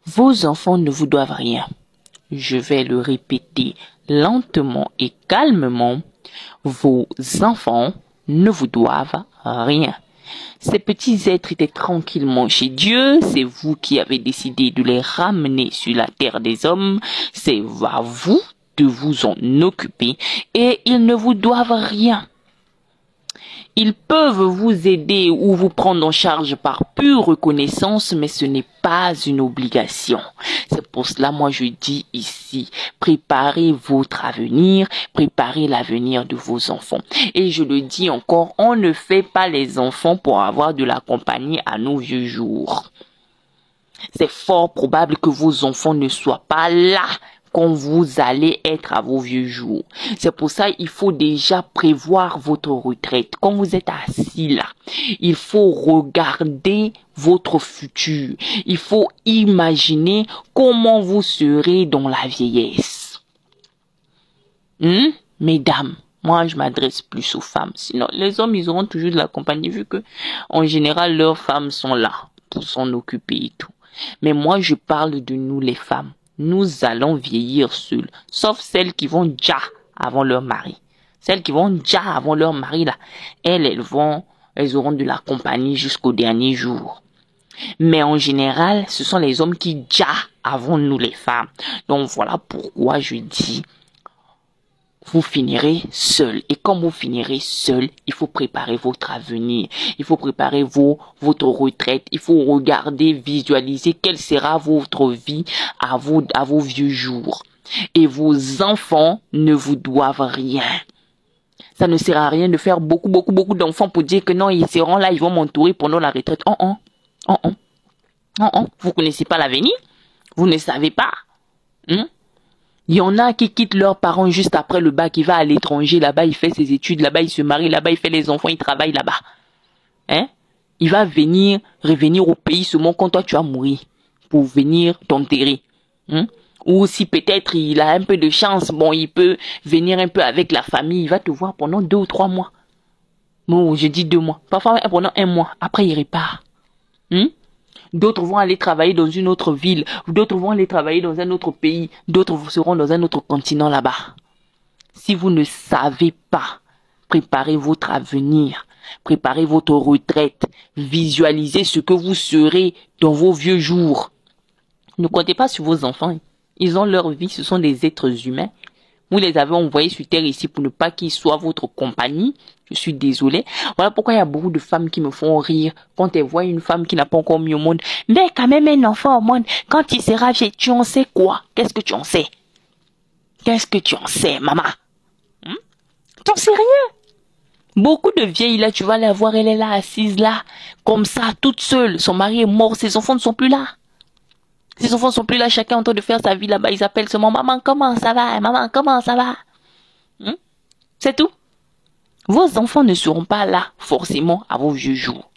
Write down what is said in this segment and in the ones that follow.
Vos enfants ne vous doivent rien. Je vais le répéter lentement et calmement. Vos enfants ne vous doivent rien. Ces petits êtres étaient tranquillement chez Dieu. C'est vous qui avez décidé de les ramener sur la terre des hommes. C'est à vous de vous en occuper et ils ne vous doivent rien. Ils peuvent vous aider ou vous prendre en charge par pure reconnaissance, mais ce n'est pas une obligation. C'est pour cela, moi, je dis ici, préparez votre avenir, préparez l'avenir de vos enfants. Et je le dis encore, on ne fait pas les enfants pour avoir de la compagnie à nos vieux jours. C'est fort probable que vos enfants ne soient pas là quand vous allez être à vos vieux jours. C'est pour ça qu'il faut déjà prévoir votre retraite. Quand vous êtes assis là, il faut regarder votre futur. Il faut imaginer comment vous serez dans la vieillesse. Mesdames, moi je m'adresse plus aux femmes. Sinon, les hommes, ils auront toujours de la compagnie vu que, en général, leurs femmes sont là pour s'en occuper et tout. Mais moi, je parle de nous les femmes. Nous allons vieillir seules, sauf celles qui vont déjà avant leur mari. Celles qui vont déjà avant leur mari, là, elles auront de la compagnie jusqu'au dernier jour. Mais en général, ce sont les hommes qui déjà avant nous les femmes. Donc voilà pourquoi je dis, vous finirez seul. Et comme vous finirez seul, il faut préparer votre avenir. Il faut préparer votre retraite. Il faut regarder, visualiser quelle sera votre vie à vos vieux jours. Et vos enfants ne vous doivent rien. Ça ne sert à rien de faire beaucoup d'enfants pour dire que non, ils seront là, ils vont m'entourer pendant la retraite. Vous connaissez pas l'avenir? Vous ne savez pas? Il y en a qui quittent leurs parents juste après le bac, il va à l'étranger, là-bas il fait ses études, là-bas il se marie, là-bas il fait les enfants, il travaille là-bas. Il va revenir au pays seulement quand toi tu vas mourir, pour venir t'enterrer. Ou si peut-être il a un peu de chance, bon il peut venir un peu avec la famille, il va te voir pendant 2 ou 3 mois. Bon, je dis 2 mois, parfois pendant 1 mois, après il repart. D'autres vont aller travailler dans une autre ville. D'autres vont aller travailler dans un autre pays. D'autres seront dans un autre continent là-bas. Si vous ne savez pas préparer votre avenir, préparer votre retraite, visualiser ce que vous serez dans vos vieux jours, ne comptez pas sur vos enfants. Ils ont leur vie, ce sont des êtres humains. Vous les avez envoyés sur terre ici pour ne pas qu'ils soient votre compagnie. Je suis désolée. Voilà pourquoi il y a beaucoup de femmes qui me font rire quand elles voient une femme qui n'a pas encore mis au monde. Mais quand même un enfant au monde, quand il sera vieux, tu en sais quoi? Qu'est-ce que tu en sais? Qu'est-ce que tu en sais, maman? Tu en sais rien. Beaucoup de vieilles là, tu vas la voir, elle est là, assise là, comme ça, toute seule. Son mari est mort, ses enfants ne sont plus là. Ses enfants ne sont plus là, chacun est en train de faire sa vie là-bas. Ils appellent seulement maman, comment ça va? Maman, comment ça va? C'est tout. Vos enfants ne seront pas là forcément à vos vieux jours.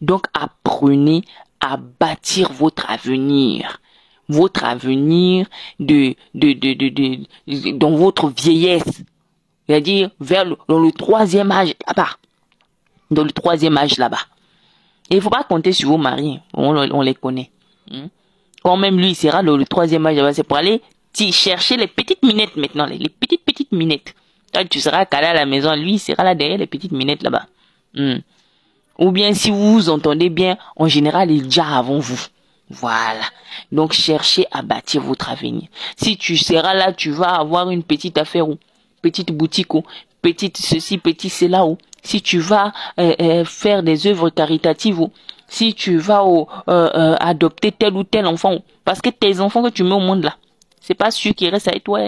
Donc apprenez à bâtir votre avenir. Votre avenir dans votre vieillesse. C'est-à-dire dans le 3e âge là-bas. Dans le 3e âge là-bas. Et il ne faut pas compter sur vos maris. On les connaît. Quand même lui, il sera dans le 3e âge là-bas. C'est pour aller chercher les petites minettes maintenant. Les petites minettes. Toi, tu seras calé à la maison. Lui, il sera là derrière les petites minettes là-bas. Ou bien, si vous vous entendez bien, en général, il est déjà avant vous. Voilà. Donc, cherchez à bâtir votre avenir. Si tu seras là, tu vas avoir une petite affaire ou petite boutique ou petite ceci, petit cela ou si tu vas faire des œuvres caritatives ou si tu vas adopter tel ou tel enfant. Parce que tes enfants que tu mets au monde là, c'est pas sûr qu'ils restent avec toi.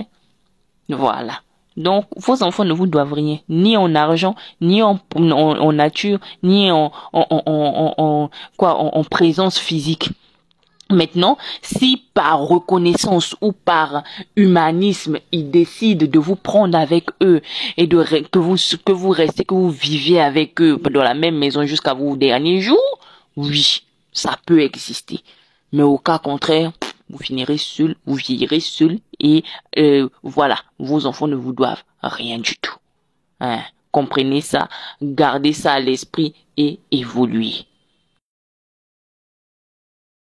Voilà. Donc, vos enfants ne vous doivent rien, ni en argent, ni en nature, ni en présence physique. Maintenant, si par reconnaissance ou par humanisme, ils décident de vous prendre avec eux et que vous viviez avec eux dans la même maison jusqu'à vos derniers jours, oui, ça peut exister. Mais au cas contraire, vous finirez seul, vous vieillirez seul et voilà, vos enfants ne vous doivent rien du tout. Comprenez ça, gardez ça à l'esprit et évoluez.